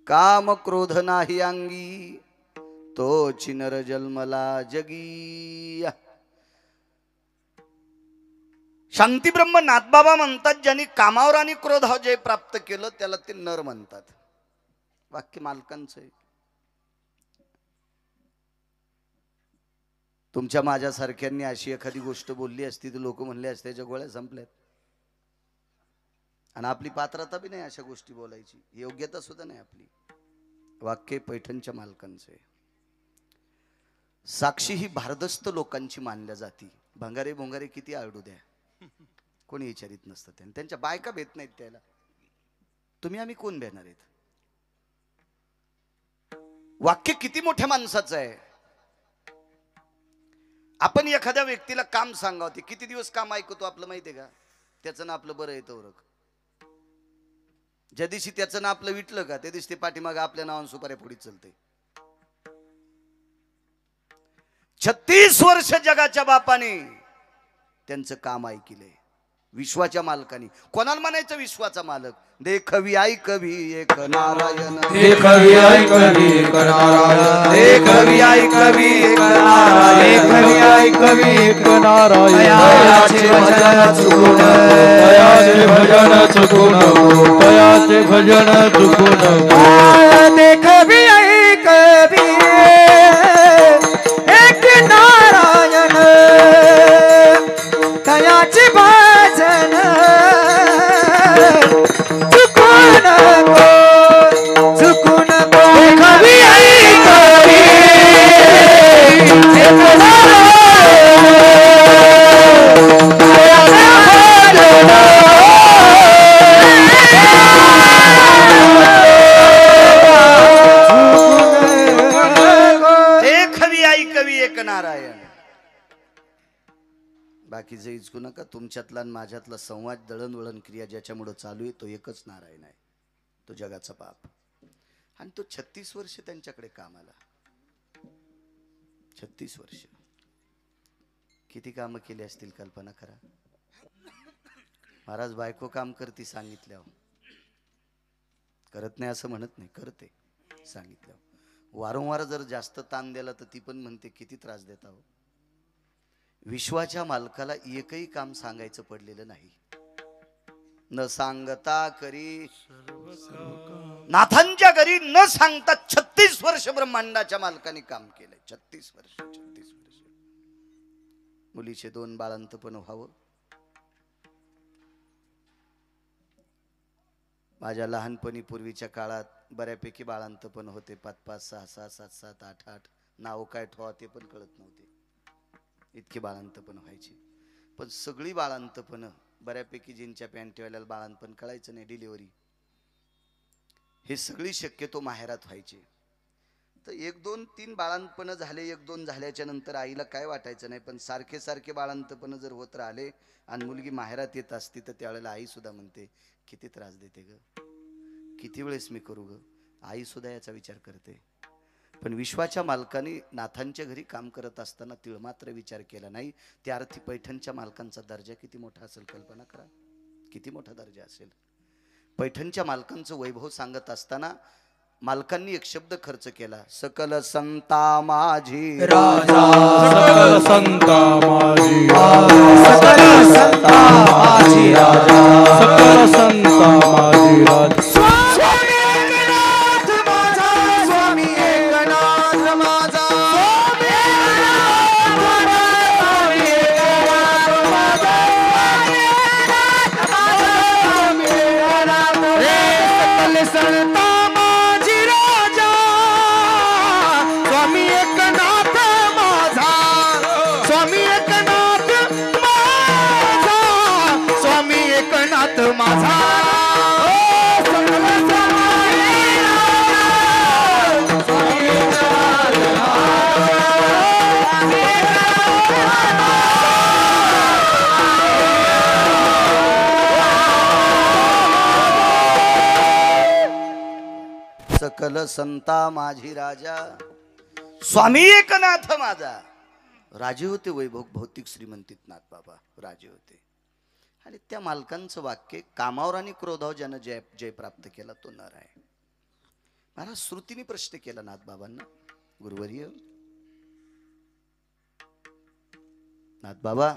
काम क्रोध नाही अंगी, तोची नर जन्मला जगी. शांती ब्रह्म नाथबाबा म्हणतात, ज्यांनी कामावर आणि क्रोधावर जय प्राप्त केलं त्याला ते नर म्हणतात. वाक्य मालकांचं आहे. तुमच्या माझ्यासारख्यांनी अशी एखादी गोष्ट बोलली असती तर लोक म्हणले असते त्याच्या गोळ्या संपल्यात. आणि आपली पात्रता बी नाही अशा गोष्टी बोलायची, योग्यता सुद्धा नाही आपली. वाक्य पैठणच्या मालकांचे. साक्षी ही भारदस्त लोकांची मानल्या जाती. भंगारे भोंगारे किती आरडू द्या, कोणी विचारित नसतं. त्यांच्या बायका भेट नाहीत त्याला. तुम्ही आम्ही कोण भेटणार आहेत? वाक्य किती मोठ्या माणसाचं आहे. आपण एखाद्या व्यक्तीला काम सांगावते, किती दिवस काम ऐकतो आपलं माहितीये का? त्याचं ना आपलं बरं येतं ओरख. ज्या दिवशी त्याचं ना आपलं विटलं का त्या दिवशी ते पाठीमागं आपल्या नावानं सुपाऱ्या पुढे चलते. 36 वर्ष जगाच्या बापाने त्यांचं काम ऐकले. विश्वाच्या मालकाने. कोणाला म्हणायचं विश्वाचा मालक? देखवी ऐकवी एक नारायण, देखवी ऐकवी एक नारायण, देखवी ऐकवी एक नारायण, देखवी ऐकवी एक नारायण. तयाचे भजन चुकून, तयाचे भजन चुकून, तयाचे भजन चुकून. देखवी ऐकवी एक नारायण, तयाचे भजन चुकून चुकून. देखवी ऐकवी एक नारायण, देखवी ऐकवी एक नारायण. बाकीचे इचकू नका. तुमच्यातला आणि माझ्यातला संवाद, दळणवळण क्रिया ज्याच्यामुळे चालू आहे तो एकच नारायण आहे. तो जगाचा बाप. आणि तो 36 वर्ष त्यांच्याकडे कामाला. 36 वर्ष किती कामं केली असतील कल्पना करा. महाराज बायको काम करते सांगितल्यावर. करत नाही असं म्हणत नाही, करते सांगितल्यावर. वारंवार जर जास्त ताण दिला तर ती पण म्हणते किती त्रास देता हो. विश्वाच्या मालकाला एकही काम सांगायचं पडलेलं नाही. न सांगता करी. नाथांच्या घरी न सांगता 36 वर्ष ब्रह्मांडाच्या मालकाने काम केलंय. 36 वर्ष. 36 वर्ष. मुलीचे 2 बाळंतपण व्हावं. माझ्या लहानपणी पूर्वीच्या काळात बऱ्यापैकी बाळंतपण होते. 5-5, 6-6, 7-7, 8-8. नाव काय ठेवा ते पण कळत नव्हते. इतके बाळंतपण व्हायचे. पण सगळी बाळंतपण बऱ्यापैकी जिंच्या पॅन्टवाल्याला बाळंतपण कळायचं नाही, डिलिव्हरी हे सगळी शक्यतो माहेरात व्हायचे. तर 1-2-3 बाळंतपण झाले. 1-2 झाल्याच्या नंतर आईला काय वाटायचं नाही. पण सारखे सारखे बाळंतपण जर होत राहिले आणि मुलगी माहेरात येत असती तर त्यावेळेला आई सुद्धा म्हणते किती त्रास देते ग, किती वेळेस मी करू ग. आई सुद्धा याचा विचार करते. पण विश्वाच्या मालकाने नाथांच्या घरी काम करत असताना तिळमात्र विचार केला नाही. त्या अर्थी पैठणच्या मालकांचा दर्जा किती मोठा असेल कल्पना करा. किती मोठा दर्जा असेल. पैठणच्या मालकांचं वैभव सांगत असताना मालकांनी एक शब्द खर्च केला. सकल संता माझी राजा, सकल संता माझी राजा, सकल संता माझी राजा, सकल संता माझी राजा. स्वामी एकनाथ माझा, स्वामी एकनाथ माझा, स्वामी एकनाथ माझा, स्वामी एकनाथ रे. सकल संता माझी राजा, स्वामी एकनाथ माझा, स्वामी एकनाथ माझा, स्वामी एकनाथ माझा. सकल संता माझी राजा, स्वामी एकनाथ माझा. राजे होते वैभव भौतिक श्रीमंतीत नाथबाबा राजे होते. आणि त्या मालकांचं वाक्य, कामावर आणि क्रोधावर ज्यानं जय प्राप्त केला तो नर आहे. महाराज श्रुतीने प्रश्न केला नाथ बाबांना, गुरुवर्य नाथ बाबा,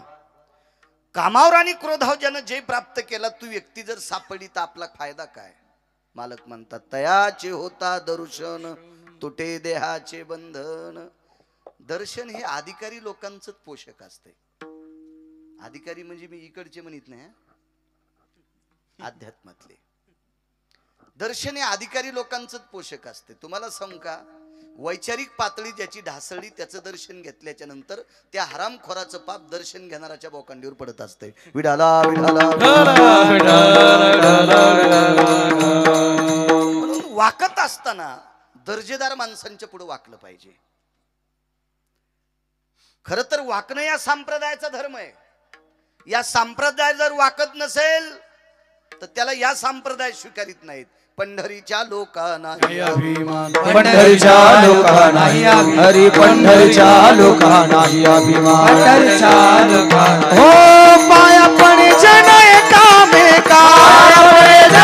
कामावर आणि क्रोधावर ज्यानं जय प्राप्त केला तू व्यक्ती जर सापडली तर आपला फायदा काय? मालक म्हणतात, तयाचे होता दर्शन तुटे देहाचे बंधन. दर्शन हे अधिकारी लोकांचं पोषक असते. अधिकारी म्हणजे मी इकडचे म्हणत नाही, अध्यात्मातले. दर्शन हे अधिकारी लोकांचं पोषक असते. तुम्हाला सांगू का, वैचारिक पातळी ज्याची ढासळली त्याचं दर्शन घेतल्याच्या नंतर त्या हरामखोराचं पाप दर्शन घेणाऱ्याच्या बोकांडीवर पडत असते. विडाला विडाला म्हणून वाकत असताना दर्जेदार माणसांच्या पुढे वाकलं पाहिजे. खर तर वाकणं या संप्रदायाचा धर्म आहे. या संप्रदाय जर वाकत नसेल तर त्याला या संप्रदाय स्वीकारित नाहीत. पंढरीच्या लोकांना अभिमान, पंढरीच्या लोकांना हरी, पंढरीच्या लोकांना अभिमान, पंढरीच्या लोकांना हो पाया पडे जन एकामेका, पंढरीच्या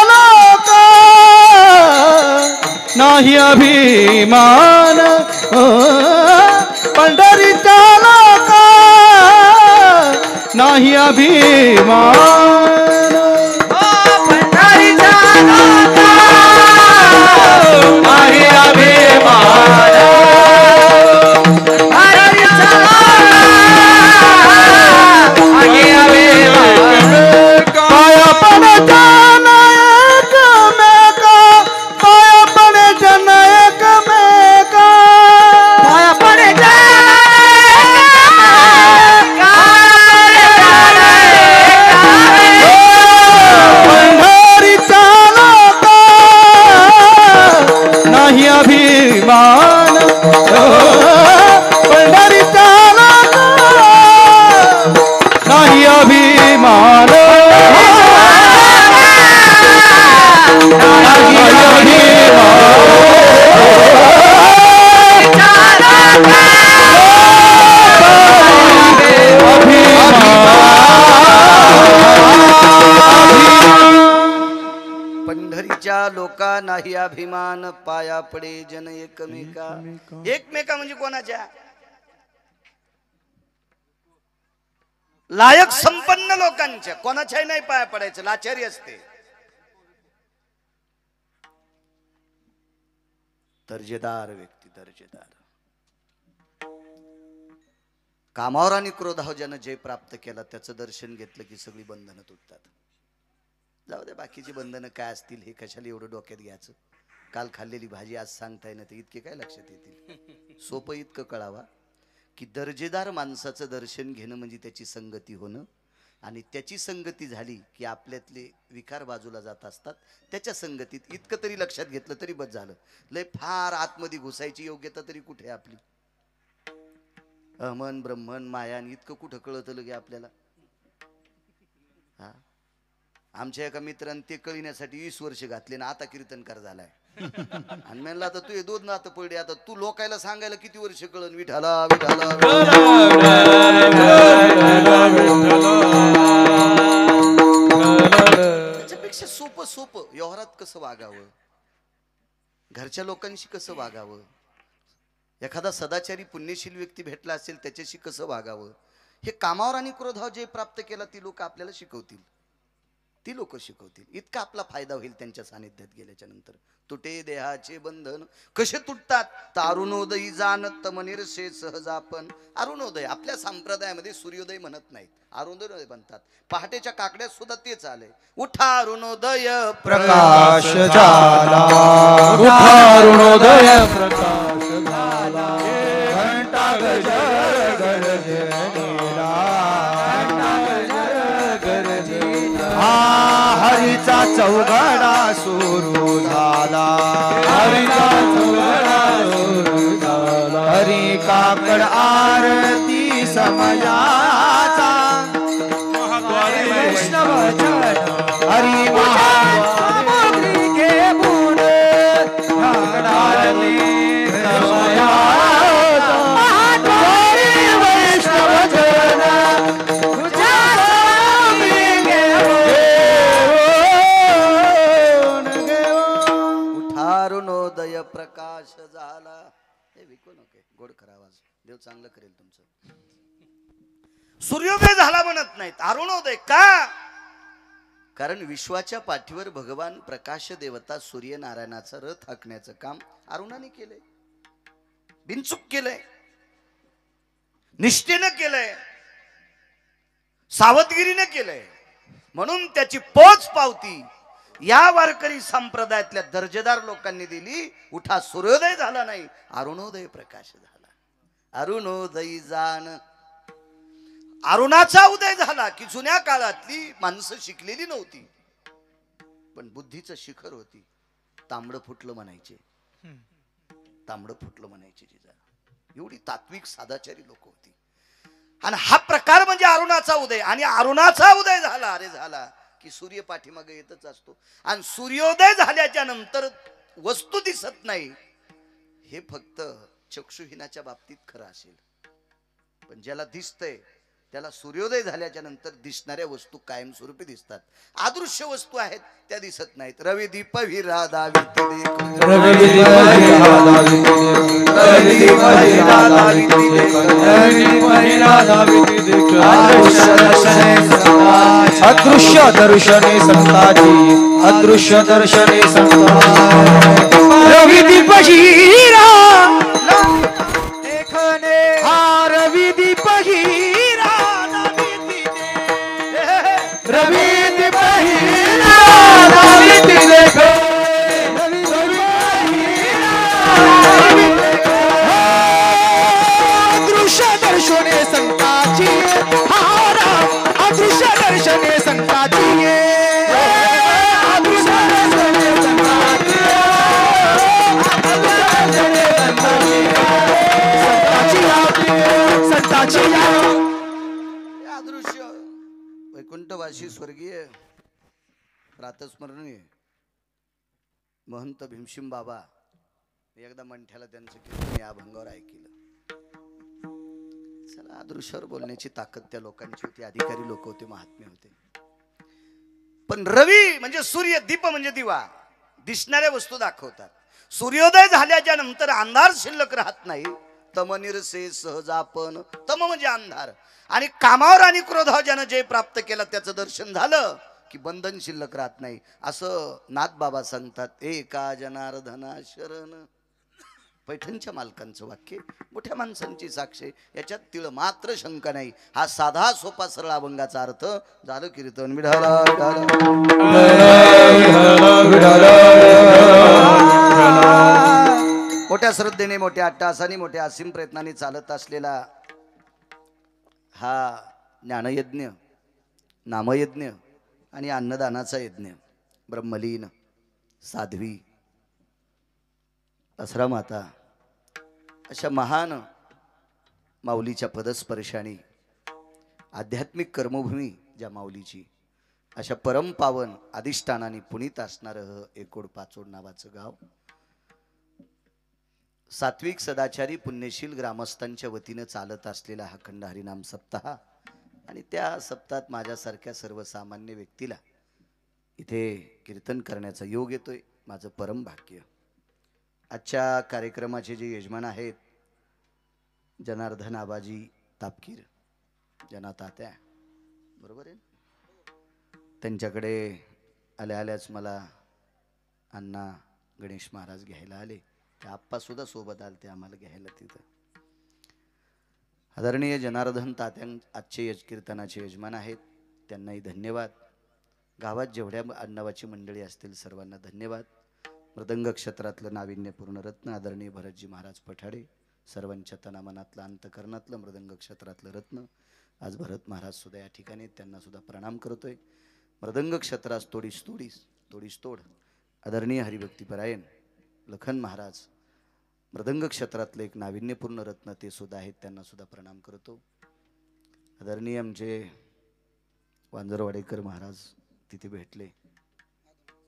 लोका नाही अभिमान, पंढरीच्या लोका नाही अभिमान, पंढरीच्या लोका नाही अभिमान, पंढरीच्या नाही अभिमान. पाया पडे जन एकमेका, पाया पडे जन एकमेका, पाया पडे अभिमान, पंढरीचा नाही अभिमान, पंढरीच्या लोका नाही अभिमान, पाया पडे जन एकमेका. एकमेका म्हणजे कोणाच्या? लायक संपन्न लोकांच्या. कोणाच्याही नाही पाया पडायचं, लाचारी असते. दर्जेदार व्यक्ती, दर्जेदार. कामावर आणि क्रोधावर ज्यानं जय प्राप्त केला त्याचं दर्शन घेतलं की सगळी बंधनं तुटतात. जाऊ दे, बाकीची बंधनं काय असतील हे कशाला एवढं डोक्यात घ्यायचं. काल खाल्लेली भाजी आज सांगता येणार ते इतके काय लक्षात येतील. सोपं इतकं कळावा की दर्जेदार माणसाचं दर्शन घेणं म्हणजे त्याची संगती होणं, आणि त्याची संगती झाली की आपल्यातले विकार बाजूला जात असतात. त्याच्या संगतीत इतकं तरी लक्षात घेतलं तरी बस झालं. लय फार आतमध्ये घुसायची योग्यता तरी कुठे आपली? अहमन ब्रह्मन मायान इतकं कुठं कळतं लगे आपल्याला? हा, आमच्या एका मित्रांनी ते कळण्यासाठी 20 वर्ष घातले ना आता कीर्तनकार झालाय. आणि म्हणला आता तू हे दोन नातं पडले, आता तू लोकायला सांगायला किती वर्ष कळन? विठाला विठाला. त्याच्यापेक्षा सोपं सोपं व्यवहारात कसं वागावं, घरच्या लोकांशी कसं वागावं, एखादा सदाचारी पुण्यशील व्यक्ती भेटला असेल त्याच्याशी कसं वागावं, हे कामावर आणि क्रोधावर जे प्राप्त केला ती लोक आपल्याला शिकवतील. ती लोक शिकवतील. इतका आपला फायदा होईल त्यांच्या सानिध्यात गेल्याच्या नंतर. तुटे देहाचे बंधन कसे तुटतात? तारुणोदयी जानत मनिरसे सहजापन. अरुणोदय आपल्या संप्रदायामध्ये सूर्योदय म्हणत नाहीत, अरुणोदय म्हणतात. पहाटेच्या काकड्यात सुद्धा तेच आलंय. उठा अरुणोदय प्रकाश झाला, उठा अरुणोदय प्रकाश झाला, घंटा गजर गरजेला, हरीचा चौघडा सुरू झाला, हरीचा चौघडा सुरू झाला, हरी काकड आरती समयाचा, वैष्णव हरी महासामग्री घेऊन आरती समयाचा, हरी वैष्णव जन तुझ्या सामग्री घेऊन प्रकाश झाला. हे विकू नको, गोड करा आवाज, देव चांगलं करेल तुमचं. सूर्योदय झाला म्हणत नाहीत, अरुणोदय का? कारण विश्वाच्या पाठीवर भगवान प्रकाश देवता सूर्यनारायणाचा रथ हाकण्याचं काम अरुणाने केलंय, बिनचूक केलंय, निष्ठेनं केलंय, सावधगिरीने केलंय. म्हणून त्याची पोच पावती या वारकरी संप्रदायातल्या दर्जेदार लोकांनी दिली. उठा, सूर्योदय झाला नाही, अरुणोदय प्रकाश झाला. अरुणोदय जाण, अरुणाचा उदय झाला की जुन्या काळातली माणसं शिकलेली नव्हती, पण बुद्धीचं शिखर होती. तांबडं फुटलं म्हणायचे, तांबडं फुटलं म्हणायचे जिजा. एवढी तात्विक सादाचारी लोक होती. आणि हा प्रकार म्हणजे अरुणाचा उदय. आणि अरुणाचा उदय झाला, अरे झाला की सूर्य पाठीमागे येतच असतो. आणि सूर्योदय झाल्याच्या नंतर वस्तू दिसत नाही, हे फक्त चक्षुहीनाच्या बाबतीत खरं असेल. पण ज्याला दिसतंय त्याला सूर्योदय झाल्याच्या नंतर दिसणाऱ्या वस्तू कायमस्वरूपी दिसतात. अदृश्य वस्तू आहेत त्या दिसत नाहीत. रवी दीप विरा दावित अदृश्य दर्शने संताची, अदृश्य दर्शने संताची. रवी दीप हिरा देखने, हा रवी दीप हिरा रवी दीप हिरा दावित देखो. अदृश्य दर्शने संताची, हारा अदृश्य दर्शने संताची. अदृश्य दर्शने संताची, संताची अदृश्य वैकुंठवासी स्वर्गीय प्रातस्मरणीय महंत भीमशिम बाबा एकदा मंठ्याला त्यांचं कीर्तन या अभंगावर ऐकलं. चला, अदृश्यावर बोलण्याची ताकद त्या लोकांची होती, अधिकारी लोक होते, महात्मे होते. पण रवी म्हणजे सूर्य, दीप म्हणजे दिवा, दिसणाऱ्या वस्तू दाखवतात. सूर्योदय झाल्याच्या नंतर अंधार शिल्लक राहत नाही. तमनिरसे सहजापन, तम म्हणजे अंधार. आणि कामावर आणि क्रोधावर ज्यानं जय प्राप्त केला त्याचं दर्शन झालं की बंधन शिल्लक राहत नाही. असं नाथ बाबा सांगतात. एका जनार्दना शरण, पैठणच्या मालकांचं वाक्य, मोठ्या माणसांची साक्ष, याच्यात तिळ मात्र शंका नाही. हा साधा सोपा सरळ अभंगाचा अर्थ. झालं कीर्तन. विढाला मोठ्या श्रद्धेने, मोठ्या अट्टाहासाने, मोठ्या असीम प्रयत्नाने चालत असलेला हा ज्ञानयज्ञ, नामयज्ञ आणि अन्नदानाचा यज्ञ, ब्रह्मलीन, साध्वी, असरा माता अशा महान माऊलीच्या पदस्पर्शाने आध्यात्मिक कर्मभूमी ज्या माऊलीची, अशा परमपावन अधिष्ठानाने पुनीत असणारं एकोड पाचोड नावाचं गाव, सात्विक सदाचारी पुण्यशील ग्रामस्थांच्या वतीनं चालत असलेला हा खंड हरिनाम सप्ताह. आणि त्या सप्ताहात माझ्यासारख्या सर्वसामान्य व्यक्तीला इथे कीर्तन करण्याचा योग येतोय, माझं परम भाग्य. आजच्या कार्यक्रमाचे जे यजमान आहेत जनार्दन आबाजी तापकीर, जना तात्या, बरोबर आहे, त्यांच्याकडे आल्या आल्याच मला अण्णा गणेश महाराज घ्यायला आले. ते आप्पा सुद्धा सोबत आले ते आम्हाला घ्यायला तिथं. आदरणीय जनार्दन तात्या आजचे कीर्तनाचे यजमान आहेत, त्यांनाही धन्यवाद. गावात जेवढ्या अण्णावाची मंडळी असतील सर्वांना धन्यवाद. मृदंग क्षेत्रातलं नाविन्यपूर्ण रत्न आदरणीय भरतजी महाराज पठाडे, सर्वांच्या तनामनातलं अंतकरणातलं मृदंग क्षेत्रातलं रत्न आज भरत महाराज सुद्धा या ठिकाणी, त्यांना सुद्धा प्रणाम करतोय. मृदंग क्षेत्रास तोडीस तोड आदरणीय हरिभक्तीपरायण लखन महाराज, मृदंग क्षेत्रातलं एक नाविन्यपूर्ण रत्न ते सुद्धा आहेत, त्यांना सुद्धा प्रणाम करतो. आदरणीय आमचे वांजरवाडेकर महाराज तिथे भेटले,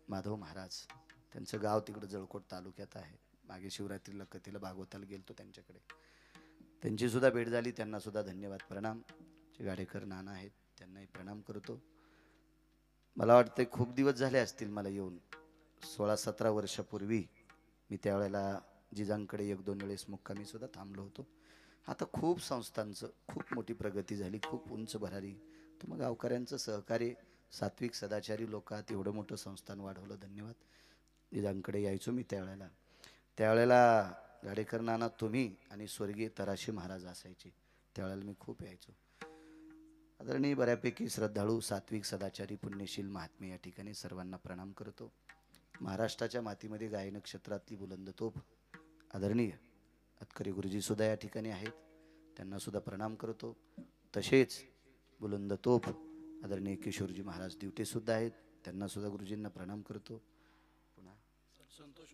माधव महाराज, त्यांचं गाव तिकडं जळकोट तालुक्यात आहे. मागे शिवरात्रीला कथेला भागवताला गेलतो त्यांच्याकडे, त्यांची सुद्धा भेट झाली, त्यांना सुद्धा धन्यवाद प्रणाम. जे गाडेकर नाना आहेत त्यांनाही प्रणाम करतो. मला वाटतं खूप दिवस झाले असतील मला येऊन, 16-17 वर्षापूर्वी मी त्यावेळेला जिजांकडे 1-2 वेळेस मुक्कामी सुद्धा थांबलो होतो. आता खूप संस्थांचं खूप मोठी प्रगती झाली, खूप उंच भरारी. तुम्ही गावकऱ्यांचं सहकार्य, सात्विक सदाचारी लोक आहात, एवढं मोठं संस्थान वाढवलं, धन्यवाद. जिजांकडे यायचो मी त्यावेळेला गाडेकर नाना तुम्ही आणि स्वर्गीय तराशी महाराज असायचे. त्यावेळेला मी खूप यायचो. आदरणीय बऱ्यापैकी श्रद्धाळू, सात्विक सदाचारी, पुण्यशील महात्मे या ठिकाणी सर्वांना प्रणाम करतो. महाराष्ट्राच्या मातीमध्ये गायन क्षेत्रातली बुलंद तोफ आदरणीय अतकरी गुरुजी सुद्धा या ठिकाणी आहेत, त्यांना सुद्धा प्रणाम करतो. तसेच बुलंद तोफ आदरणीय किशोरजी महाराज दिवटे सुद्धा आहेत, त्यांना सुद्धा गुरुजींना प्रणाम करतो. पुन्हा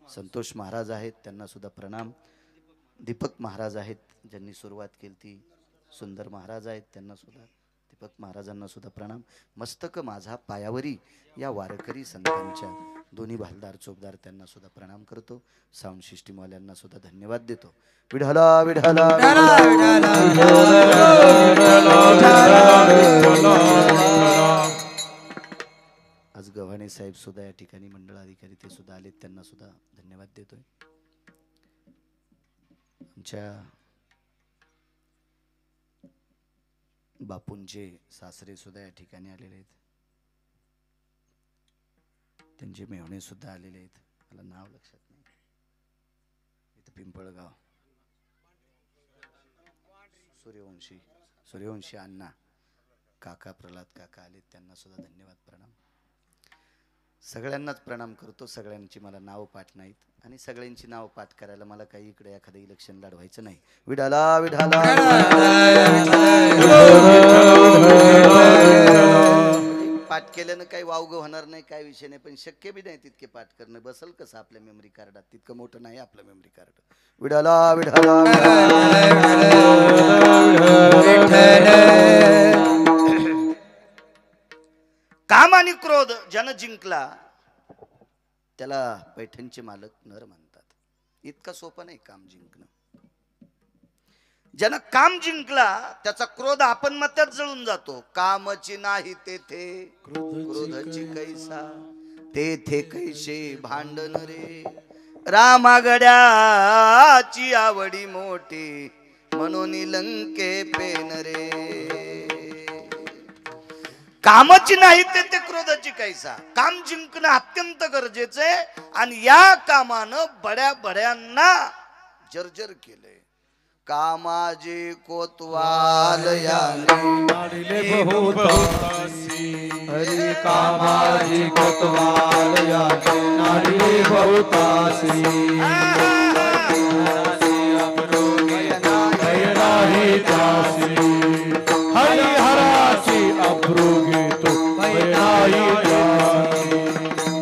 संतोष महाराज आहेत, त्यांना सुद्धा प्रणाम. दीपक महाराज आहेत, ज्यांनी सुरुवात केली ती. सुंदर महाराज आहेत, त्यांना सुद्धा, दीपक महाराजांना सुद्धा प्रणाम. मस्तक माझा पायावरी या वारकरी संतांच्या दोन्ही भालदार चोपदार त्यांना सुद्धा प्रणाम करतो. साऊंड सिस्टीमवाल्यांना सुद्धा धन्यवाद देतो. विढला विढला आज गव्हाणे साहेब सुद्धा या ठिकाणी मंडळाधिकारी ते सुद्धा आलेत, त्यांना सुद्धा धन्यवाद देतोय. आमच्या बापूंचे सासरे सुद्धा या ठिकाणी आलेले आहेत, त्यांचे मेहणे सुद्धा आलेले आहेत, मला नाव लक्षात नाही. इथं पिंपळगाव सूर्यवंशी अण्णा काका प्रल्हाद काका आलेत, त्यांना सुद्धा धन्यवाद प्रणाम. सगळ्यांनाच प्रणाम करतो. सगळ्यांची मला नाव पाठ नाहीत आणि सगळ्यांची नाव पाठ करायला मला काही इकडे एखादं इलेक्शन लढवायचं नाही. विढाला विढाला पाठ केल्यानं काही वावग होणार नाही, काय विषय नाही, पण शक्य बी नाही तितके पाठ करणं. बसल कसं आपल्या मेमरी कार्डात, तितकं मोठं नाही आपलं मेमरी कार्ड. विढाला विढाला काम आणि क्रोध ज्यानं जिंकला त्याला पैठणचे मालक नर म्हणतात. इतका सोपं नाही काम जिंकणं. ज्यानं काम जिंकला त्याचा क्रोध आपण मत्यात जळून जातो. कामची नाही तेथे क्रोधची कैसा, तेथे कैसे भांडण रे. रामागड्याची आवडी मोठी म्हणून लंके पेन रे. कामाची नाही ते क्रोधाची कैसा. काम जिंकणं अत्यंत गरजेचं आहे आणि या कामानं बड्या बड्यांना जर्जर केलंय. कामाजी कोतवाल याने हरी कामाजी कोतवाल याने नाडी बहुतासी. अप्रोगे तो मैनाई जासी.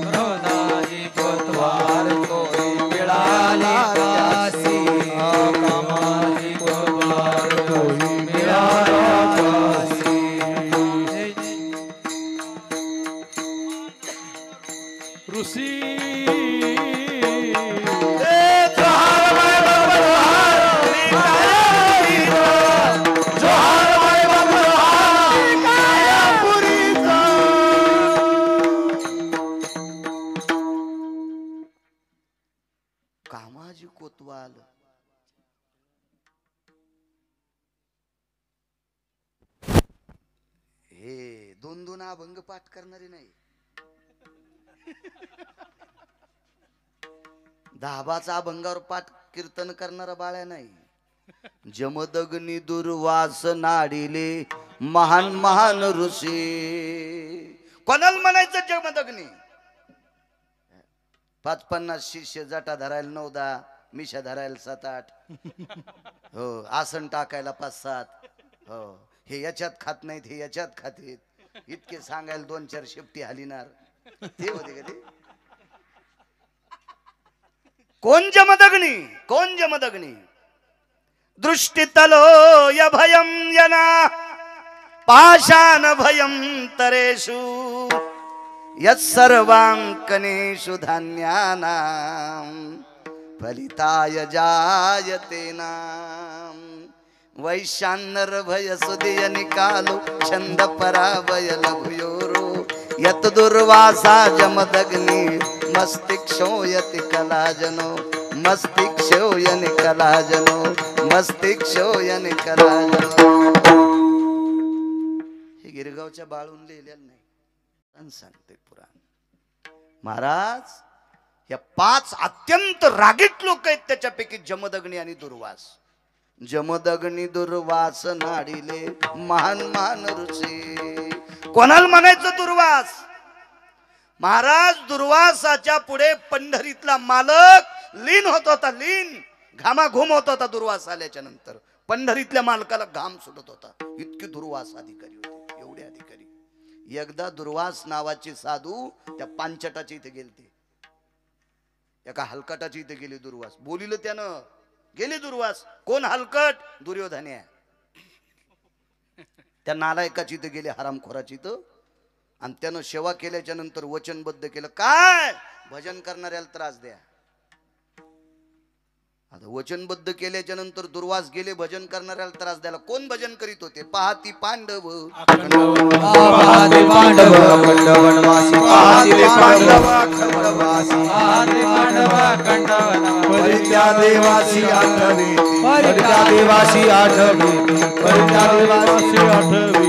क्रोधाची कोतवाल कोई मिळाली जासी. कामाची कोतवाल कोई मिळाली जासी. ऋषी कामाजी कोतवाल. हे दोन दोन अभंग पाठ करणारे नाही, 10 अभंगावर पाठ कीर्तन करणारा बाळ्या नाही. जमदग्नी दुर्वास नाडिले महान महान ऋषी. कोणाला म्हणायचं जमदग्नी? 5-50 शिष्य, जटा धरायला 9-10, मिशा धरायला 7-8, हो आसन टाकायला 5-7, हो हे याच्यात खात नाहीत, हे याच्यात खातेत, इतके सांगायला 2-4 शेपटी हलिनार. ते होते का ते? कोण जमदग्नी? कोण जमदग्नी? दृष्टितलो य भयं यना पाषाण भयं तरेषु यत्सर्वांकनेषु धान्यानां फलिताय जायते नाम. वैशान्यर भय सुदिय निकालो छंद पराभय लघुयोरो यत दुर्वासा जमदग्नि मस्तिक्षो यति कलाजनो मस्तिक्ष शोयन कलाजनो मस्तिष्क शोयन कलाजनो. हे गिरगावच्या बाळून लिहिलेलं नाही, सांगते पुराण. महाराज या 5 अत्यंत रागीट लोक आहेत, त्याच्यापैकी जमदग्नी आणि दुर्वास. जमदग्नी दुर्वास नाडिले महान मान ऋषी. कोणाला म्हणायचं दुर्वास? महाराज दुर्वासाच्या पुढे पंढरीतला मालक लीन होत होता, लीन घामाघूम होत होता. दुर्वास आल्याच्या नंतर पंढरीतल्या मालकाला घाम सुटत होता, इतके दुर्वास अधिकारी होते, एवढे अधिकारी. एकदा दुर्वास नावाचे साधू त्या पांचटाच्या इथे गेलते, एका हलकटाच्या इथे गेले दुर्वास. बोलिलं त्यानं, गेले दुर्वास. कोण हलकट? दुर्योधन. त्या नालायकाची इथे गेले, हरामखोराची इथं, आणि त्यानं सेवा केल्याच्या नंतर वचनबद्ध केलं, काय भजन करणाऱ्याला त्रास द्या. आता वचनबद्ध केल्याच्या नंतर दुर्वास गेले भजन करणाऱ्याला त्रास द्यायला. कोण भजन करीत होते? पाहती पांडव पाहते पांडव अखंड वनवासी, पाहते पांडव अखंड वनवासी, पाहते पांडव अखंड वनवासी. परित्या देवासी आठवे, परित्या देवासी आठवे, परित्या देवासी आठवे.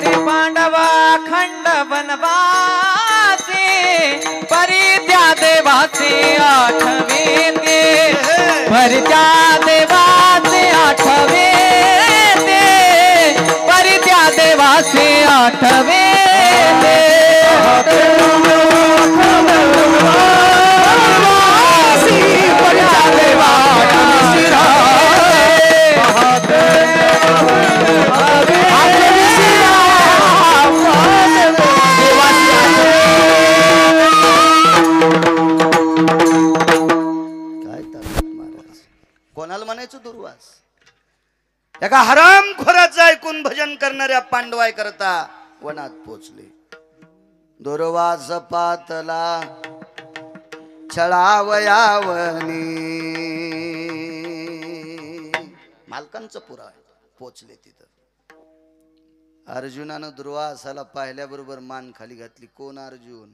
ते पांडव अखंड वनवासी, परित्या देवासी आठवे. परित्या देवाचे आठवे ते, परित्या देवाचे आठवे ते. कोणाला म्हणायचं दुर्वास? एका हरामखोराचं ऐकून भजन करणाऱ्या पांडवाय करता वनात पोचले. दुर्वास पातला छळावयावनी, मालकांचं पुरा पोचले तिथं. अर्जुनानं दुर्वासाला पाहिल्याबरोबर मान खाली घातली. कोण अर्जुन?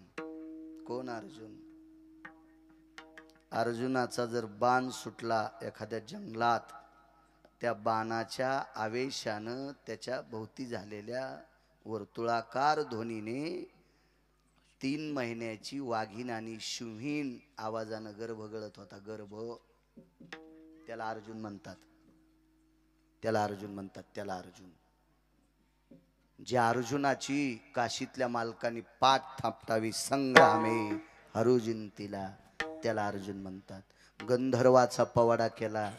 कोण अर्जुन? अर्जुनाचा जर बाण सुटला एखाद्या जंगलात, त्या बाणाच्या आवेशानं त्याच्या भोवती झालेल्या वर्तुळाकार ध्वनीने 3 महिन्याची वाघीण आणि शुहीण आवाजानं गर्भ गळत होता. गर्भ. त्याला अर्जुन म्हणतात, त्याला अर्जुन म्हणतात, त्याला अर्जुन. ज्या अर्जुनाची काशीतल्या मालकाने पाठ थापटावी संग्रामे हरुजिंतीला, त्याला अर्जुन म्हणतात. गंधर्वाचा पवाडा केला,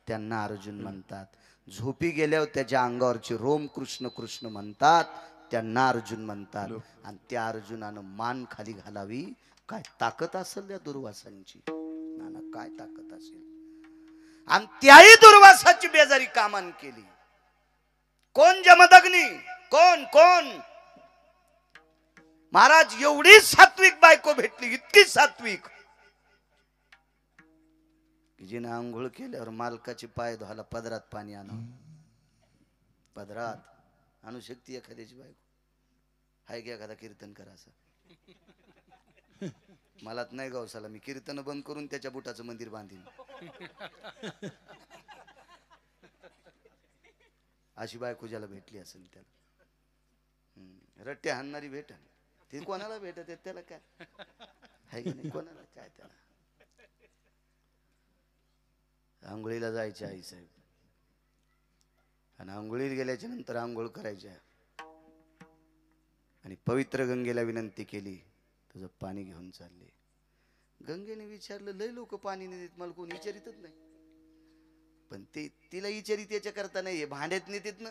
त्यांना अर्जुन म्हणतात. झोपी गेल्यावर त्याच्या अंगावरचे रोम कृष्ण कृष्ण म्हणतात, त्यांना अर्जुन म्हणतात. आणि त्या अर्जुनानं मान खाली घालावी. काय ताकद असेल या दुर्वासांची, नाना, काय ताकद असेल. आणि त्याही दुर्वासाची बेजारी कामान केली. कोण? जमदग्नी. कोण? कोण? महाराज एवढी सात्विक बायको भेटली, इतकी सात्विक, जिने आंघोळ केल्यावर मालकाचे पाय धुवायला पदरात पाणी आणावं. पदरात आणू शकते एखाद्याची बायको? हाय की एखादा कीर्तन करायचं? मलाच नाही गवसाला, मी कीर्तन बंद करून त्याच्या बुटाचं मंदिर बांधीन. अशी बायको ज्याला भेटली असेल त्याला रट्टे हाणणारी भेट. ते कोणाला भेटत त्याला काय हाय की नाही? कोणाला काय? त्याला आंघोळीला जायचे आई साहेब, आणि आंघोळीला गेल्याच्या नंतर आंघोळ करायच्या आणि पवित्र गंगेला विनंती केली, तुझं पाणी घेऊन चालले. गंगेने विचारलं, लय लोक पाणी नाही देत, मला कोण विचारितच नाही. पण ते तिला विचारित याच्या करता नाही, भांड्यात नेतेत ना,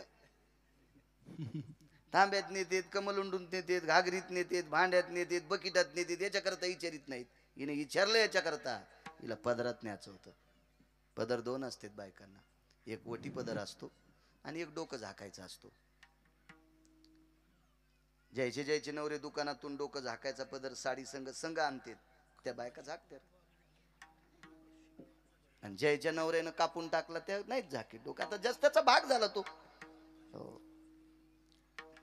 तांब्यात नेतेत, कमलुंडून नेतेत, घागरीत नेतेत, भांड्यात नेतेत, बकिटात नेतेत, याच्या करता विचारित नाहीत. हिने विचारलं याच्या करता, हिला पदरात न्यायचं होतं. पदर 2 असतात बायकांना, एक वटी पदर असतो आणि एक डोकं झाकायचा असतो. ज्याचे नवरे दुकानातून डोकं झाकायचा पदर साडी संघ आणतात, त्या बायका झाकतात. आणि ज्याच्या नवऱ्यानं कापून टाकला त्या नाहीच झाकीत डोकं. आता जास्त त्याचा भाग झाला तो.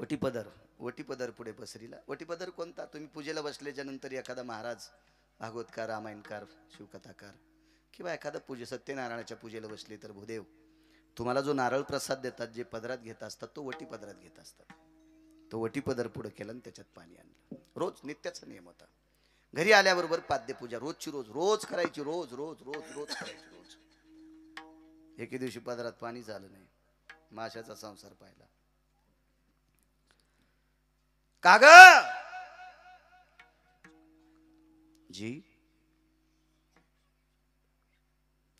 वटीपदर पुढे पसरीला. वटीपदर कोणता? तुम्ही पूजेला बसल्याच्या नंतर एखादा महाराज, भागवतकार, रामायणकार, शिवकथाकार किंवा एखादा पूजे सत्यनारायणाच्या पूजेला बसले तर भूदेव तुम्हाला जो नारळ प्रसाद देतात, जे पदरात घेत असतात, तो वटी पदरात घेत असतात. तो वटी पदर पुढे केला आणि त्याच्यात पाणी आणलं. रोज नित्याचा नियम होता. घरी आल्याबरोबर पाद्यपूजा रोजची रोज रोज करायची, रोज रोज रोज रोज करायची रोज. एके दिवशी पदरात पाणी झालं नाही, माशाचा संसार पाहिला. काग जी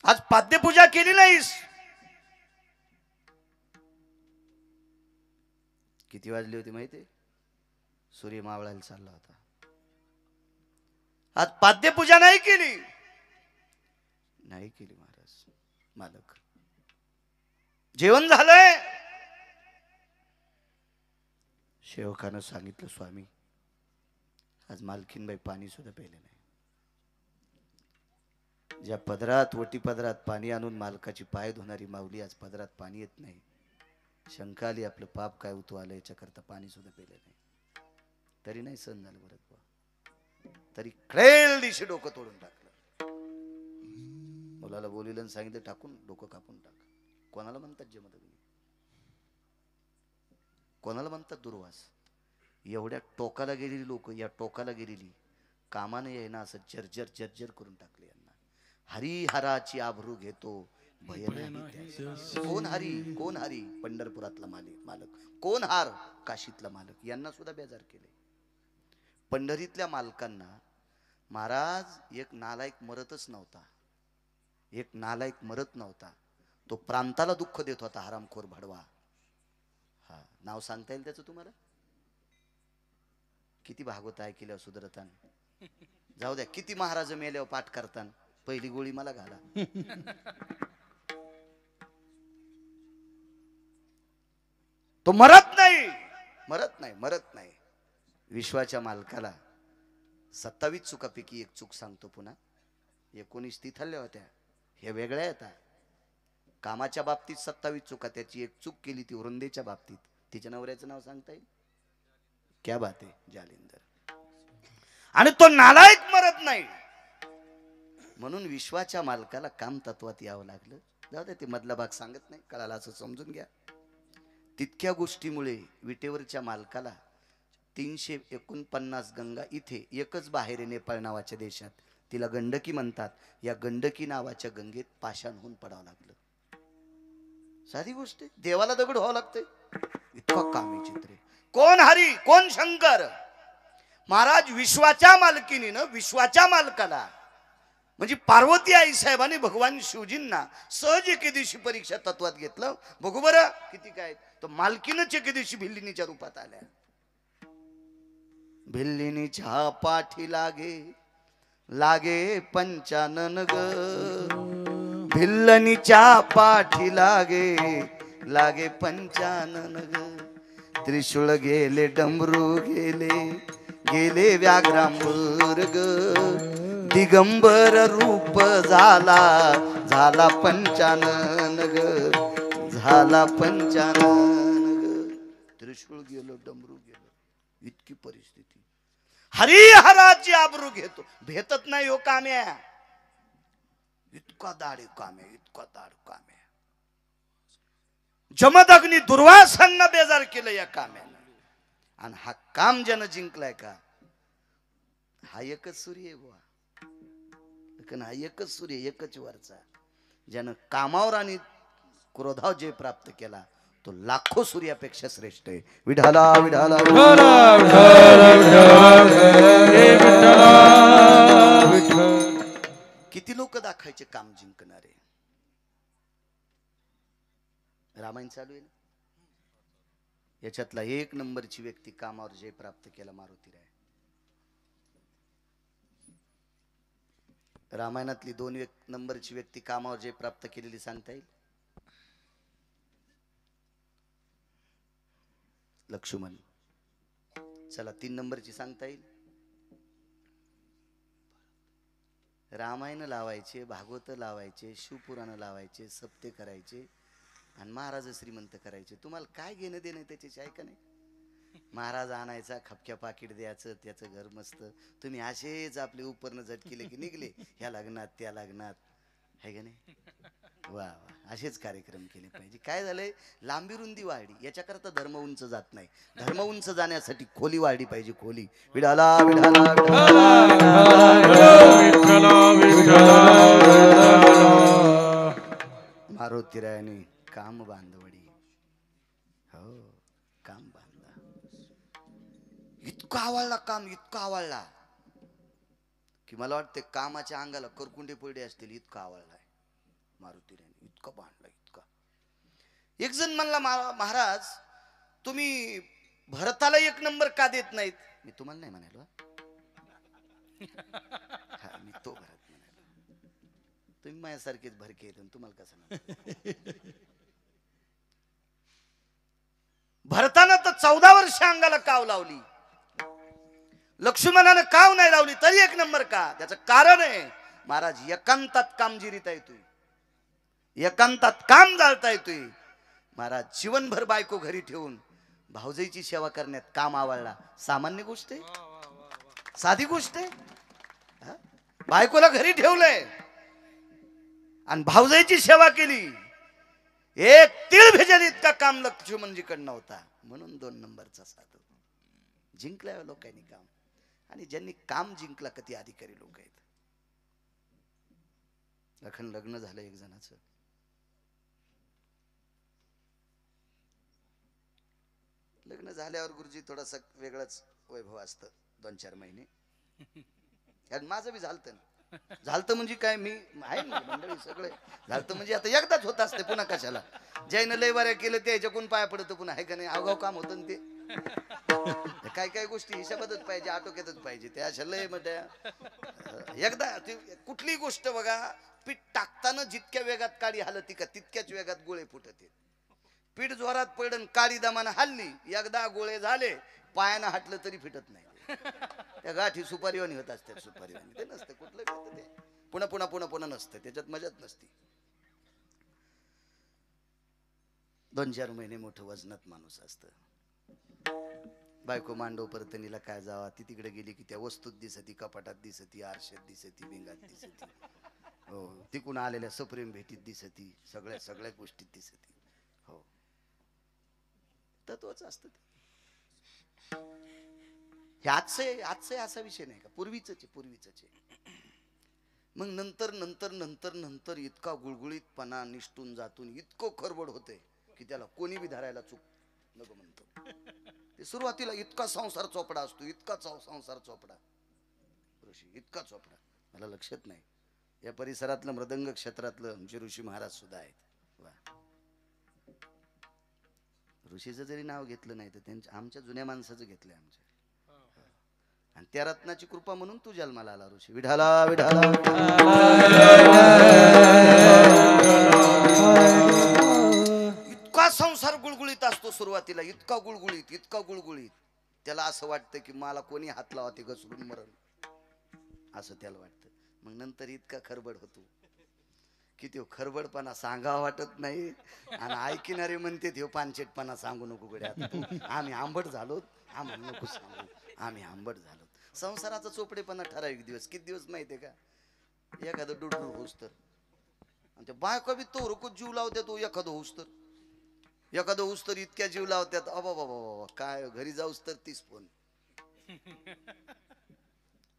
आज पाद्यपूजा केली नाहीस. किती वाजली होती माहिती? सूर्य मावळायला चालला होता. आज पाद्यपूजा नाही केली. नाही केली महाराज. मालक जेवण झालंय. सेवकानं सांगितलं स्वामी आज मालकीनबाई पाणी सुद्धा प्यायले नाही. ज्या पदरात वटी पदरात पाणी आणून मालकाची पाय धुणारी माऊली आज पदरात पाणी येत नाही. शंका आली आपलं पाप काय उतू आलं, याच्याकरता पाणी सुद्धा प्यायले नाही. तरी नाही सहन झालं बरं. तरी कळेल दिवशी डोकं तोडून टाकलं. मुलाला बोलिलं सांगितलं टाकून डोकं कापून टाक. कोणाला म्हणतात जमदग्नी, कोणाला म्हणतात दुर्वास. एवढ्या टोकाला गेलेली लोक, या टोकाला गेलेली कामानं येईना असं जर्जर जर्जर करून टाकले यांना. हरिहराची आभरू घेतो भय नाही. कोण हरी, कोण हरी पंढरपुरातला मालक, कोण हार काशीतला मालक, यांना सुद्धा बेजार केले. पंढरीतल्या मालकांना महाराज एक नालायक मरतच नव्हता. एक नालायक मरत नव्हता. तो प्रांताला दुःख देत होता. हरामखोर भडवा. हा नाव सांगता येईल त्याचं तुम्हाला? किती भागवत ऐकलं सुधरतान. जाऊ द्या. किती महाराज मेल्यावर पाठ करतान. पहिली गोळी मला घाला. तो मरत नाही, मरत नाही, मरत नाही. विश्वाच्या मालकाला 27 चुकापैकी एक चूक सांगतो पुन्हा. 19 तिथल्या होत्या, हे वेगळ्या येतात. कामाच्या बाबतीत 27 चुका, त्याची एक चूक केली ती वृंदेच्या बाबतीत. तिच्या नवऱ्याचं नाव सांगता येईल? क्या बात आहे जालिंदर. आणि तो नालायक मरत नाही. म्हणून विश्वाच्या मालकाला काम तत्वात यावं लागलं. जाऊ दे, ते मधला भाग सांगत नाही, कळाला असं समजून घ्या. तितक्या गोष्टीमुळे विटेवरच्या मालकाला 349 गंगा इथे एकच बाहेर आहे नेपाळ नावाच्या देशात, तिला गंडकी म्हणतात. या गंडकी नावाच्या गंगेत पाषाण होऊन पडावं लागलं. साधी गोष्ट आहे. देवाला दगड व्हावं लागतंय. इतका कामी चित्रे. कोण हरी, कोण शंकर. महाराज विश्वाच्या मालकीनीनं विश्वाच्या मालकाला म्हणजे पार्वती आई साहेबांनी भगवान शिवजींना सहज एके दिवशी परीक्षा तत्वात घेतलं. बघू बरं किती काय. तर मालकीनच एके दिवशी भिल्लिनीच्या रूपात आल्या. भिल्लिनीच्या पाठी लागे लागे पंचानन ग. भिल्लनीच्या पाठी लागे लागे पंचानन ग. त्रिशूळ गेले डमरू गेले गेले व्याघ्रांबर ग. दिगंबर रूप झाला झाला पंचानन ग. झाला पंचानन ग. त्रिशूळ गेलो डमरू गेलो. इतकी परिस्थिती. हरिहराची आबरू घेतो. भेटत नाही हो काम्या. इतका दाढी काम्या, इतका दाढ काम्या. जमदग्नी दुर्वासांना बेजार केलं या काम्यानं. आणि हा काम ज्यानं जिंकलाय का, हा एकच सूर्य आहे बुवा. हा एकच सूर्य, एकच वरचा. ज्यानं कामावर आणि क्रोधावर जय प्राप्त केला तो लाखो सूर्यापेक्षा श्रेष्ठ आहे. विठाला विठाला किती लोक दाखवायचे काम जिंकणारे. रामायण चालू आहे ना. याच्यातला एक नंबरची व्यक्ती कामावर जय प्राप्त केला मारुती राय. रामायणातली 2 नंबरची व्यक्ती कामावर जय प्राप्त केलेली सांगता येईल? लक्ष्मण. चला 3 नंबरची सांगता येईल? रामायण लावायचे, भागवत लावायचे, शिवपुराण लावायचे, सप्ते करायचे आणि महाराज श्रीमंत करायचे. तुम्हाला काय घेणं देणं त्याच्याशी आहे का नाही? महाराज आणायचा, खपक्या पाकिट द्यायचं, त्याचं घर मस्त. तुम्ही असेच आपले उपरनं झटकिले की निघले ह्या लग्नात त्या लग्नात. है का नाही? वा वा, असेच कार्यक्रम केले पाहिजे. काय झालंय, लांबी रुंदी वाढली याच्याकरता धर्म उंच जात नाही. धर्म उंच जाण्यासाठी खोली वाढली पाहिजे. खोली. विठाला विठाला मारुतीरायाने काम बांधवडी. हो, काम बांधा. इतका आवडला काम, इतका आवडला की मला वाटते कामाच्या अंगाला करकुंडे पडले असतील, इतका आवडलाय मारुतीरायाने. इतका बांधला, इतका. एक जण म्हणला, महाराज तुम्ही भरताला 1 नंबर का देत नाहीत? मी तुम्हाला नाही म्हणालो, हा मी तो भरत म्हणालो. तुम्ही माझ्यासारखेच भरके येत, तुम्हाला कसं नाही. भरतानं तर 14 वर्ष अंगाला काव लावली, लक्ष्मणानं काव नाही लावली तरी 1 नंबर का? त्याचं कारण आहे, महाराज एकांतात काम जिरीता येतोय, एकांतात काम जाळता येतोय. महाराज जीवनभर बायको घरी ठेवून भाऊजाईची सेवा करण्यात काम आवडला. सामान्य गोष्ट आहे, साधी गोष्ट आहे. बायकोला घरी ठेवलंय आणि भाऊजाईची सेवा केली. 1 तीळ भिजल इतका काम लक्ष्मणजीकडनं होता. म्हणून 2 नंबरचा साधू जिंकल्या लोकांनी काम. आणि ज्यांनी काम जिंकला कधी अधिकारी लोक आहेत. लग्न झालं एक जणाचं. लग्न झाल्यावर गुरुजी थोडासा वेगळंच वैभव असतं 2-4 महिने. माझं बी झालतं ना. झालतं म्हणजे काय, मी आहे ना मंडळी सगळे झालतं म्हणजे आता एकदाच होत असते, पुन्हा कशाला. ज्यानं लय बऱ्या केलं त्याच्याकडून पाया पडतं पुन्हा, आहे का नाही? अवघाव काम होतं ना ते. काय काय गोष्टी हिशाबातच पाहिजे, आटोक्यातच पाहिजे. त्या अशा लय मोठ्या एकदा कुठली गोष्ट बघा, पीठ टाकताना जितक्या वेगात काळी हलती का तितक्याच वेगात गोळे फुटते. पीठ जोरात पडन, काळी दमानं हल्ली, एकदा गोळे झाले, पायानं हाटलं तरी फिटत नाही. त्या गाठी सुपारीवाणी होत असतात. सुपारीवाणी ते नसतं कुठलं ते, पुन्हा पुन्हा पुन्हा पुन्हा नसतं, त्याच्यात मजाच नसती. 2-4 महिने मोठं वजनात माणूस असतं. बायको मांडव परतणीला काय जावा, ती तिकडे गेली की त्या वस्तूत दिसती, कपाटात दिसती, आरशात दिसती, भिंगात दिसती. हो, तिकून आलेल्या सप्रेम भेटीत दिसती, सगळ्या गोष्टीत दिसती. हो, तत्वच असतं ते. हे आजचं असा विषय नाही का, पूर्वीच आहे. मग नंतर इतका गुळगुळीतपणा निष्ठून जातून इतकं खरबड होते की त्याला कोणी बी धरायला चूक नको म्हणतो. ते सुरुवातीला इतका संसार चोपडा असतो, इतका संसार चोपडा ऋषी, इतका चोपडा. मला लक्षात नाही, या परिसरातलं मृदंग क्षेत्रातलं आमचे ऋषी महाराज सुद्धा आहेत. वा, ऋषीचं जरी नाव घेतलं नाही तर त्यांच्या आमच्या जुन्या माणसाचं घेतलंय आमच्या. आणि त्या रत्नाची कृपा म्हणून तू जन्माला आला ऋषी. विठाला विठाला. इतका संसार गुळगुळीत असतो सुरुवातीला, इतका गुळगुळीत. त्याला असं वाटतं की मला कोणी हात लावा ते घसरून मरण, असं त्याला वाटतं. मग नंतर इतका खरबड होतो की तो खरबडपणा सांगावा वाटत नाही. आणि ऐकणारे म्हणते तो पानचेटपणा सांगू नको गड्या, आम्ही आंबट झालो, आम्हाला नको सांगू, आम्ही आंबट झालो. संसाराचा चोपडेपणा ठराविक दिवस, किती दिवस माहितीये का? एखादं डुडूर होऊस तर, आणि त्या बायका बी तो रोकच जीव लावत्यात. तो एखादं होऊस तर इतक्या जीव लावत्यात. बाबा काय, घरी जाऊस तर 30 फोन.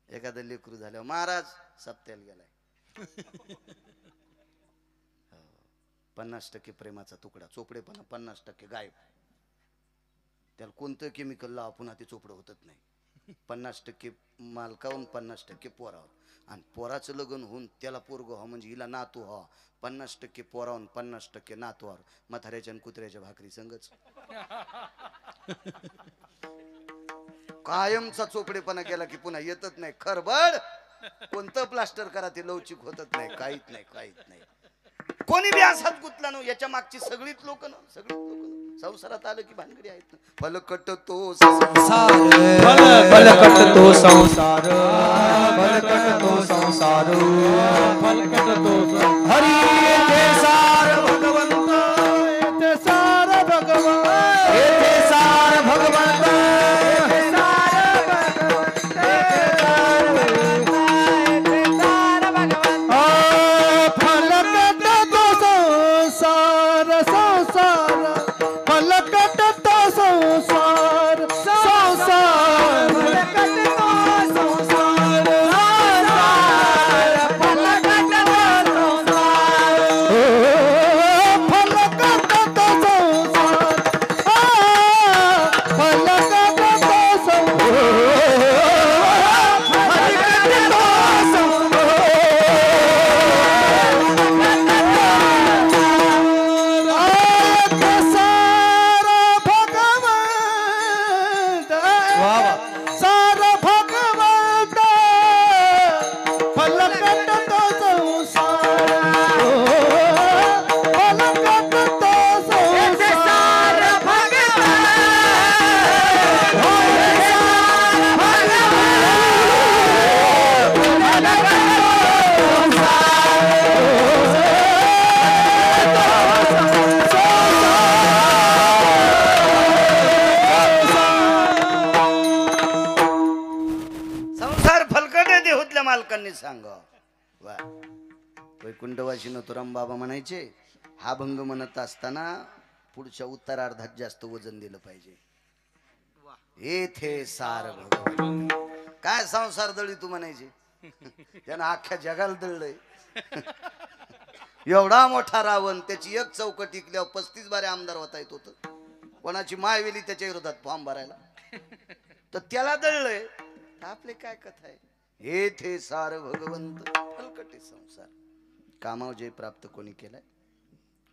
एखादं लेकरू झाल्यावर महाराज सप्त्याला गेलाय. 50% प्रेमाचा तुकडा, चोपडेपणा 50% गायब. त्याला कोणतं केमिकल लावा पुन्हा ते चोपडं होतच नाही. 50% मालकाहून 50% पोरावर. आणि पोराचं लग्न होऊन त्याला पोरग व्हा म्हणजे हिला नातू व्हा. 50% पोराहून 50% नातूवर. म्हाताऱ्याच्या आणि कुत्र्याच्या भाकरी संगच. कायमचा चोपडेपणा केला की पुन्हा येतच नाही. खरबड कोणतं प्लास्टर करा ते लवचिक होतच नाही. काहीच नाही. कोणी बी असाच गुतला ना, याच्या मागची सगळीच लोक संसारात आलं की भानगडी आहेत ना. फलकट तो संसार, फलकट तो संसार, फलकट तो संसार, फलकट तो हरी येथे सार भगवंत, येथे सार भगवंत, येथे सार भगवंत, येथे सार भगवंत, येथे सार भगवंत, येथे सार भगवंत. मालकांनी सांगा. वा, वैकुंठवासी तुराम बाबा म्हणायचे, हा भंग म्हणत असताना पुढच्या उत्तरार्धात जास्त वजन दिलं पाहिजे. हे थे सार भगवान. काय संसार दळी तू म्हणायचे, त्यानं अख्ख्या जगाला दळलंय. एवढा मोठा रावण, त्याची एक चौकट टिकल्यावर 35 बारे आमदार होता येत होत. कोणाची माय वेली त्याच्या विरोधात फॉर्म भरायला, तर त्याला दळलंय. आपले काय कथा आहे. हे थे सार भगवंत हलकटे संसार. कामावर जय प्राप्त कोणी केलाय,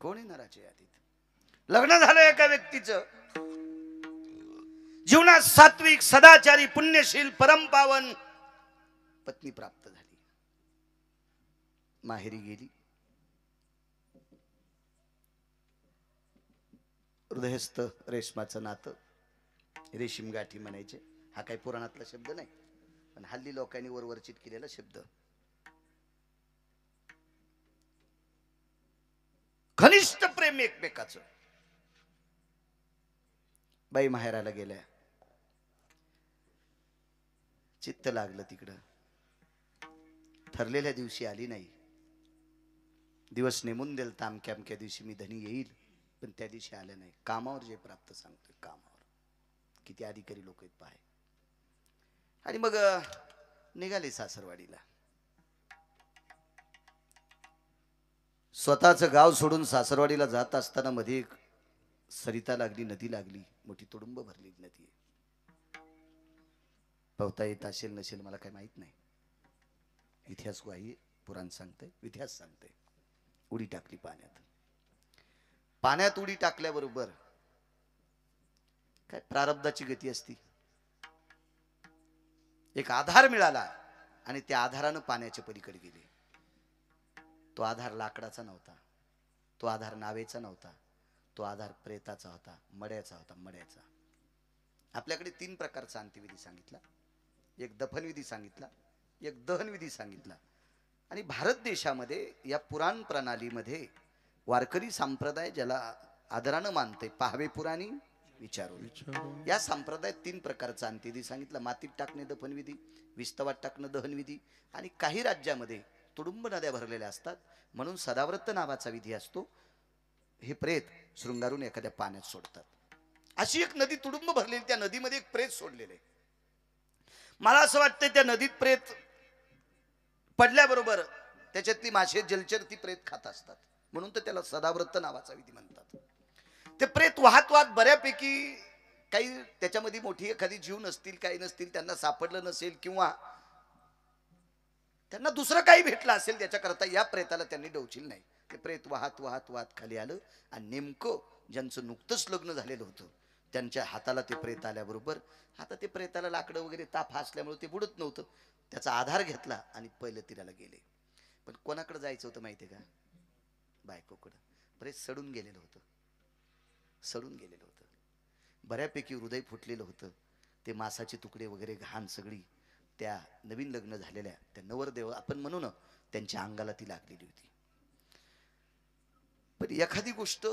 कोणी नराच्या यादीत. लग्न झालं एका व्यक्तीचं, जीवनात सात्विक सदाचारी पुण्यशील परमपावन पत्नी प्राप्त झाली. माहेरी गेली. हृदयस्थ रेशमाचं नातं, रेशीम गाठी म्हणायचे. हा काही पुराणातला शब्द नाही, पण हल्ली लोकांनी वरवरचित केलेला शब्द. घनिष्ठ प्रेम एकमेकाचं. बाई माहेराला गेल्या, चित्त लागलं तिकडं. ठरलेल्या दिवशी आली नाही. दिवस नेमून दिल, तामक्या अमक्या दिवशी मी धनी येईल, पण त्या दिवशी आलं नाही. कामावर जे प्राप्त सांगतोय, कामावर किती अधिकारी लोक आहेत पाय. आणि मग निघाले सासरवाडीला. स्वतःचं गाव सोडून सासरवाडीला जात असताना मध्ये एक सरिता लागली, नदी लागली. मोठी तुडुंब भरली नदी. पोहता येत असेल नसेल मला काही माहित नाही. इतिहास ग्वाही, पुराण सांगते, इतिहास सांगते. उडी टाकली पाण्यात. पाण्यात उडी टाकल्याबरोबर काय प्रारब्धाची गती असती. एक आधार मिळाला आणि त्या आधारानं पाण्याच्या पलीकडे गेले. तो आधार लाकडाचा नव्हता, तो आधार नावेचा नव्हता, तो आधार प्रेताचा होता, मड्याचा होता, मड्याचा. आपल्याकडे 3 प्रकारचा अंत्यविधी सांगितला. एक दफनविधी सांगितला, एक दहनविधी सांगितला. आणि भारत देशामध्ये या पुराण प्रणालीमध्ये वारकरी संप्रदाय ज्याला आदरानं मानते, पाहावे पुराणी विचारू, या संप्रदायात 3 प्रकारचा अंत्यविधी सांगितला. मातीत टाकणे दफनविधी, विस्तवात टाकणं दहनविधी, आणि काही राज्यामध्ये तुडुंब नद्या भरलेल्या असतात म्हणून सदाव्रत नावाचा विधी असतो. हे प्रेत शृंगारून एखाद्या पाण्यात सोडतात. अशी एक नदी तुडुंब भरलेली, त्या नदीमध्ये एक प्रेत सोडलेले. मला असं वाटतं त्या नदीत प्रेत पडल्याबरोबर त्याच्यातली मासे जलचर ती प्रेत खात असतात, म्हणून तर त्याला सदाव्रत नावाचा विधी म्हणतात. ते प्रेत वाहत वाहत बऱ्यापैकी, काही त्याच्यामध्ये मोठी एखादी जीव नसतील, काही नसतील, त्यांना सापडलं नसेल किंवा त्यांना दुसरं काही भेटलं असेल, त्याच्याकरता या प्रेताला त्यांनी डोचिल नाही. ते प्रेत वाहत वाहत वाहत खाली आलं आणि नेमकं ज्यांचं नुकतंच लग्न झालेलं होतं त्यांच्या हाताला ते प्रेत आल्याबरोबर, आता ते प्रेताला लाकडं वगैरे ताप असल्यामुळे ते बुडत नव्हतं. त्याचा आधार घेतला आणि पहिलं तिराला गेले. पण कोणाकडे जायचं होतं माहितीये का? बायकोकडं. प्रेत सडून गेलेलं होतं, सडून गेलेलं होतं. बऱ्यापैकी हृदय फुटलेलं होतं. ते मासाचे तुकडे वगैरे घाण सगळी त्या नवीन लग्न झालेल्या त्या नवरदेव आपण म्हणू ना, त्यांच्या अंगाला ती लागलेली होती. पण एखादी गोष्ट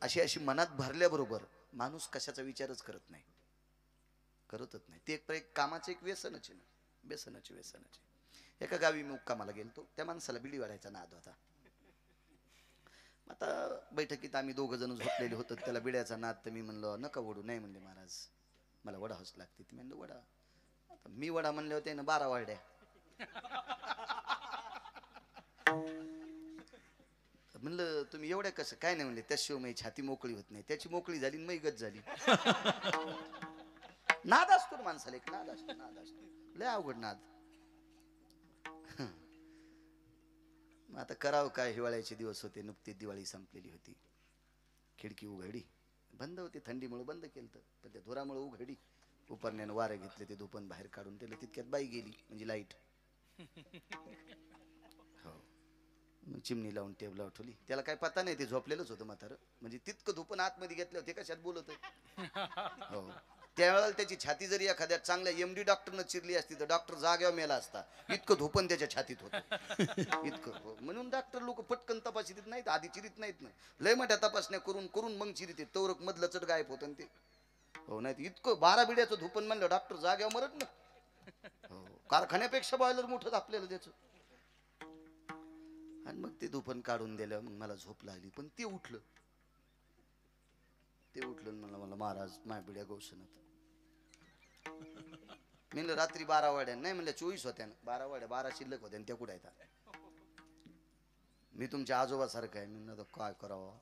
अशी अशी मनात भरल्याबरोबर माणूस कशाचा विचारच करत नाही, करतच नाही. ते एक कामाचं एक व्यसनच आहे ना, व्यसनाचे व्यसनाचे. एका गावी मी मुक्कामाला गेलतो. त्या माणसाला बिडी वाढायचा नाद होता. आता बैठकीत आम्ही 2 जण झोपलेले होतो. त्याला बिड्याचा नाद. तर मी म्हणलो नका वडू. नाही म्हणले महाराज, मला वडावंच लागते. मी म्हणलं वडा. आता मी वडा म्हणले होते ना 12 वाढ्या. म्हणलं तुम्ही एवढ्या कसं काय? नाही म्हणले त्याशिवाय माझी छाती मोकळी होत नाही. त्याची मोकळी झाली आणि गच झाली. नाद असतो ना माणसाला, एक नाद असतो, नाद असतो, लय अवघड नाद. आता करावं काय? हिवाळ्याचे दिवस होते, नुकतीच दिवाळी संपलेली होती. खिडकी उघडी, बंद होती, थंडीमुळे बंद केलं, पण त्या धुरामुळे उघडी. उपरण्यानं वारे घेतले, ते धुपण बाहेर काढून त्याला तितक्यात बाई गेली, म्हणजे लाईट. हो, मग चिमणी लावून टेबलावर ठेवली. त्याला काय पता नाही, ते झोपलेलंच होतं म्हातारं. म्हणजे तितकं धुपण आतमध्ये घेतलं होते, कशात बोलत. हो, त्यावेळेला त्याची छाती जरी एखाद्या चांगल्या एमडी डॉक्टरनं चिरली असती तर डॉक्टर जाग्यावर मेला असता. इतकं धोपण त्याच्या छातीत होतं, इतकं. म्हणून डॉक्टर लोक पटकन तपासित नाहीत, आधी चिरीत नाहीत ना. लय मोठ्या तपासण्या करून करून मग चिरीत. तवरक मधलं चट गायब होतं ते. हो, नाही इतकं 12 बिड्याचं धोपण म्हणलं डॉक्टर जाग्यावर मरत ना. हो, कारखान्यापेक्षा बॉयलर मोठं आपल्याला त्याचं. आणि मग ते धुपण काढून दिलं. मग मला झोप लागली, पण ते उठलं मला महाराज माय बिड्या गौसनत. म्हणलं रात्री 12 वाड्या नाही, म्हणलं 24 होत्या ना. 12 वाड्या 12 शिल्लक होत्या, त्या कुठे येतात. मी तुमच्या आजोबा सारखं आहे. म्हणलं तर काय करावं,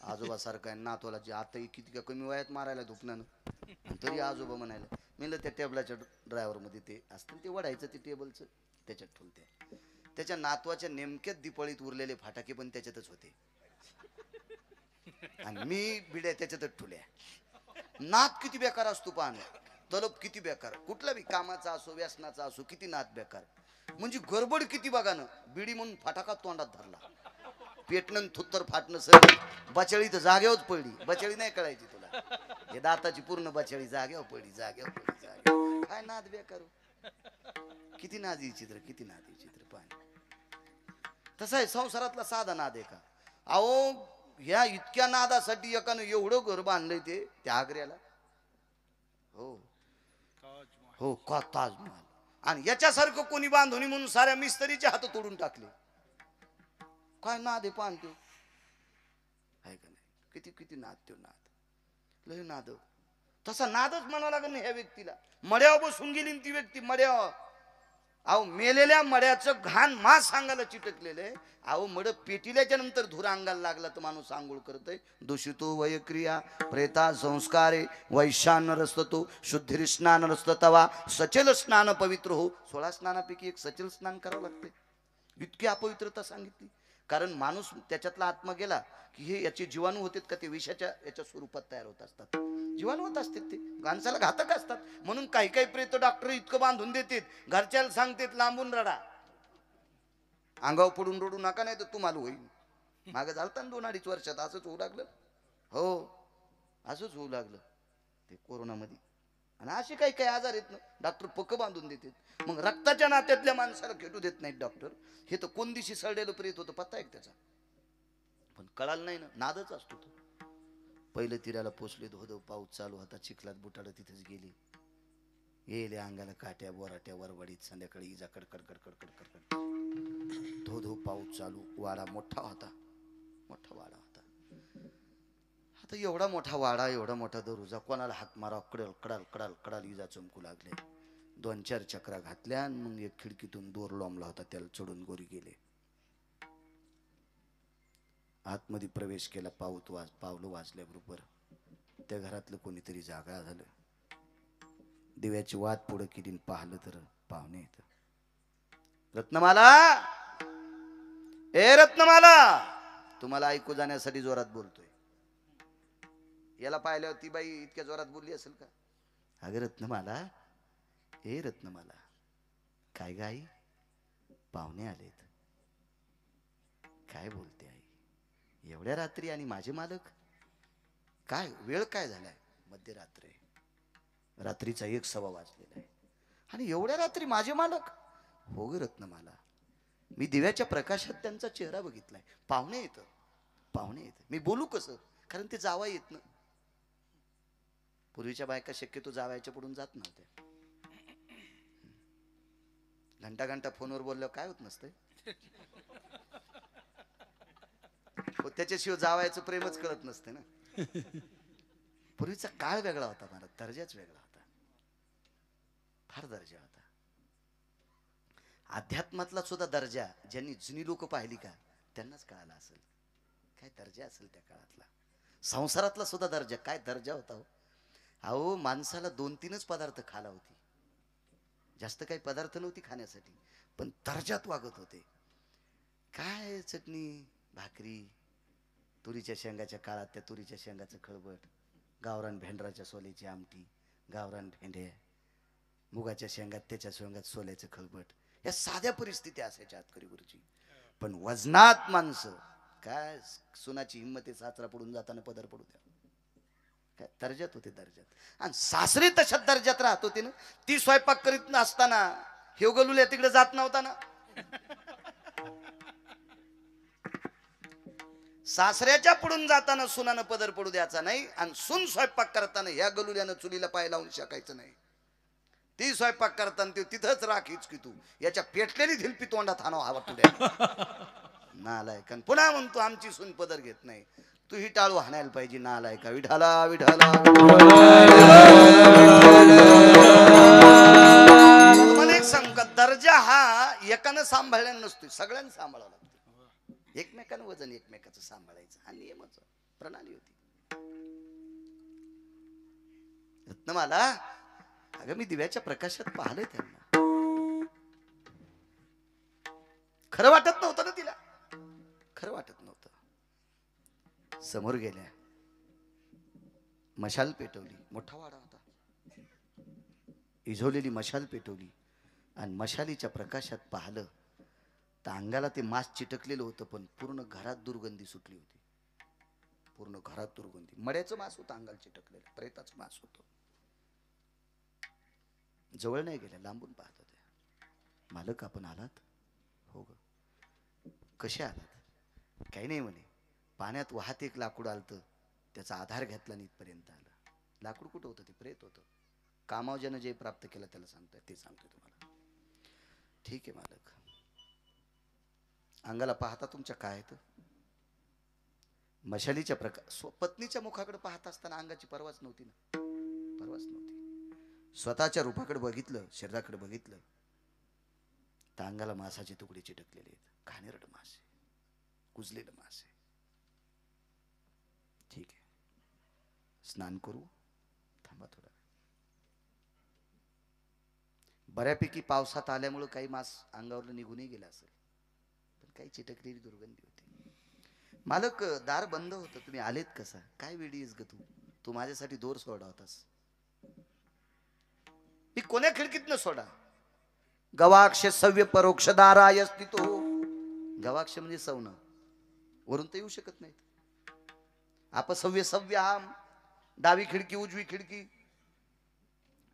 आजोबा सारखं आहे. नातवाला जे आता किती का कमी वयात मारायला धुपण्यानं, तरी आजोबा म्हणायला. म्हणलं त्या टेबलाच्या ड्रायव्हर मध्ये ते असतं ते वडायचं, ते टेबलचं त्याच्यात ठेवते. त्याच्या नातवाच्या नेमक्याच दिपाळीत उरलेले फटाके पण त्याच्यातच होते, आणि मी बिड्या त्याच्यातच ठुल्या. नात किती बेकार असतो पाहणं, तलब किती बेकार, कुठला बी कामाचा असो व्यसनाचा असो, किती नात बेकार. म्हणजे गडबड किती बघा ना. बिडी म्हणून फटाका तोंडात धरला, पेटणं थुत्तर फाटणं सगळं. बचळी तर जागेवरच पडली. बचळी नाही कळायची तुला, हे दाताची पूर्ण बचळी जागेवर पडली. काय नाद बेकार. किती नादी चित्र, किती नादी चित्र पाहणं. तसं आहे संसारातला साधा नाद आहे का. अहो ह्या इतक्या नादासाठी एकानं एवढं घर बांधलंय ते त्या आग्र्याला. हो हो का ताजमहाल. आणि याच्यासारखं कोणी बांधवणी म्हणून साऱ्या मिस्त्रीचे हात तोडून टाकले. काय नाद आहे पाहतो आहे का नाही. किती किती नाद, तो नाद लय नाद. तसा नादच म्हणावं लागेल ना ह्या व्यक्तीला. मड्यावर बसून गेली ती व्यक्ती, मड्यावर. अहो मेलेल्या मड्याचं घाण मास सांगायला चिटकलेलं आहे. अहो मड पेटिल्याच्या नंतर धुर अंगाला लागला तर माणूस आंघोळ करतोय. दूषितो वयक्रिया प्रेता संस्कारे वैशान रस्ततो शुद्धिर स्नान रस्त तवा सचल स्नान पवित्र हो. 16 स्नानापैकी एक सचल स्नान करावं लागते. इतकी अपवित्रता सांगितली. कारण माणूस त्याच्यातला आत्मा गेला की हे याचे जीवाणू होतात का ते विषाच्या याच्या स्वरूपात तयार होत असतात. जीवाणू होत असतात, ते माणसाला घातक असतात. म्हणून काही काही प्रेत डॉक्टर इतकं बांधून देतात, घरच्याला सांगतात लांबून रडा, अंगावर पडून रडू नका नाही तर तुम्हाला होईल. मागं झालता ना 2-2.5 वर्षात असंच होऊ लागलं. हो असंच होऊ लागलं ते कोरोनामध्ये. आणि असे काही काही आजार आहेत ना डॉक्टर पक्क बांधून देतात. मग रक्ताच्या नात्यातल्या माणसाला खेटू देत नाहीत डॉक्टर. हे तर कोण दिवशी सळलेलं प्रेत होतं पत्ता एक त्याचा, पण कळालं नाही ना. नादच असतो तो. पहिलं तिऱ्याला पोचले, धो धो पाऊस चालू होता, चिखलात बुटाडं तिथेच गेली. येले अंगाला काट्या बोराट्या वरवडीत. संध्याकाळी इजा कडकड कडकड कडकड कडकड. धो धो पाऊस चालू. वाडा मोठा होता, मोठा वाडा होता. आता एवढा मोठा वाडा, एवढा मोठा दरुजा, कोणाला हात मारा कडल कडाल कडाल कडाल इजा चमकू लागले. 2-4 चक्रा घातल्या. मग एक खिडकीतून दोर लोंबला होता, त्याला चढून गोरी गेले. आतमध्ये प्रवेश केला. पावलं वाजल्याबरोबर त्या घरातलं कोणीतरी जागा झालं. दिव्याची वात पुढे केली, पाहिलं तर पाहुणे येत. रत्नमाला, ए रत्नमाला, तुम्हाला ऐकू जाण्यासाठी जोरात बोलतोय. याला पाहिल्यावर ती बाई इतक्या जोरात बोलली असेल का. अगं रत्नमाला, ए रत्नमाला. काय गाई, पाहुणे आलेत. काय बोलते आई एवढ्या रात्री, आणि माझे मालक. काय वेळ काय झालाय, मध्यरात्री, रात्रीचा 1:15 वाजलेला आहे, आणि एवढ्या रात्री माझे मालक. हो ग रत्नमाला, मी दिव्याच्या प्रकाशात त्यांचा चेहरा बघितलाय. पाहुणे येत, पाहुणे येत. मी बोलू कसं, कारण ते जावा येत ना. पूर्वीच्या बायका शक्यतो जावायच्या पुढून जात नव्हत्या. घंटा घंटा फोनवर बोलल्यावर काय होत नसतंय. त्याच्याशिवाय जावायचं प्रेमच कळत नसते ना. पूर्वीचा काळ वेगळा होता, मला दर्जाच वेगळा होता, फार दर्जा होता. अध्यात्मातला सुद्धा दर्जा ज्यांनी जुनी लोक पाहिली का त्यांनाच कळाला असेल काय दर्जा असेल त्या काळातला. संसारातला सुद्धा दर्जा, काय दर्जा होता हो. अहो माणसाला 2-3च पदार्थ खाला होती, जास्त काही पदार्थ नव्हती खाण्यासाठी, पण दर्जात वागत होते. काय चटणी भाकरी, तुरीच्या शेंगाच्या काळात त्या तुरीच्या शेंगाचं खळबट, गावरान भेंडराच्या सोल्याची आमटी, गावरान भेंड्या, मुगाच्या शेंगात त्याच्या शेंगात सोल्याचं खळबट. या साध्या परिस्थिती असायच्या हातकरीवरची. पण वजनात माणसं काय, सुनाची हिंमत साचरा पडून जाताना पदर पडू द्या, काय दर्जात होते, दर्जात. आणि सासरे तशाच दर्जात राहत होते ना. ती स्वयंपाक करीत असताना हे गलुल्या तिकडे जात नव्हता ना. सासऱ्याच्या पुढून जाताना सुनानं पदर पडू द्यायचा नाही, आणि सून स्वयंपाक करताना ह्या गलुल्यानं चुलीला पाय लावून शाकायचं नाही. ती स्वयंपाक करताना ते तिथंच राखीच की तू याच्या पेटलेली धिलपी तोंडात हाणव हवा तुझ्या नालायक. पुन्हा म्हणतो आमची सून पदर घेत नाही. तू ही टाळू हाणायला पाहिजे नालायका. विठाला विठाला मला एक सांग का, दर्जा हा एकानं सांभाळल्यानं नसतोय, सगळ्यांनी सांभाळावं लागतं. एकमेकानं वजन एकमेकाचं सांभाळायचं हा नियमच प्रणाली होती. रत्नमाला, अगं मी दिव्याच्या प्रकाशात पाहिलंय त्यांना. खरं वाटत नव्हतं ना तिला, खरं वाटत नव्हतं. समोर गेल्या, मशाल पेटवली. मोठा वाडा होता, इझवलेली मशाल पेटवली आणि मशालीच्या प्रकाशात पाहिलं तर अंगाला ते मांस चिटकलेलं होतं, पण पूर्ण घरात दुर्गंधी सुटली होती. पूर्ण घरात दुर्गंधी. मड्याचं मांस होतं अंगाला चिटकलेलं, प्रेताचं मांस होतं. जवळ नाही गेल्या, लांबून पाहत होत्या. मालक आपण आलात? हो ग. कसे आलात? काही नाही म्हणे, पाण्यात वाहत एक लाकूड आलतं, त्याचा आधार घेतला आणि इथपर्यंत आलं. लाकूड कुठं होतं? ते प्रेत होतं. कामावर ज्यानं जे प्राप्त केलं त्याला सांगतोय, ते सांगतोय तुम्हाला. ठीक आहे मालक. अंगाला पाहता तुमच्या काय येतं? मशालीच्या प्रकाश. पत्नीच्या मुखाकडे पाहत असताना अंगाची परवाच नव्हती ना, परवाच नव्हती. स्वतःच्या रूपाकडे बघितलं, शरीराकडे बघितलं तर अंगाला मांसाचे तुकडे चिटकलेले आहेत. घाणेरड मांस, कुजलेलं मांस आहे. ठीक आहे, स्नान करू, थांबा थोडा. बऱ्यापैकी पावसात आल्यामुळे काही मांस अंगावर निघूनही गेला असेल, पण काही चिटकलेली दुर्गंधी होती. मालक, दार बंद होतं, तुम्ही आलेत कसा? काय वेडीस ग तू माझ्यासाठी दोर सोडा होतास. मी कोण्या खिडकीत न सोडा? गवाक्ष सव्य परोक्ष दाराय स्थितो. गवाक्ष म्हणजे सवनं, वरून तर येऊ शकत नाहीत. अपसव्य सव्याम, डावी खिडकी उजवी खिडकी.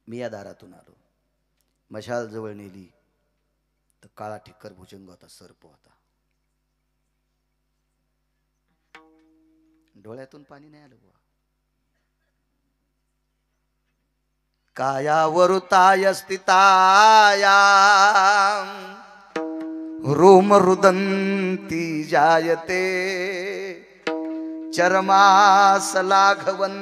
मी या दारातून आलो. मशाल जवळ नेली तर काळा ठिक्कर भुजंग होता, सर्प होता. डोळ्यातून पाणी नाही आलं बुवा. कायावरुताय स्थिताया रोम रुदंती जायते चरमास लाघवन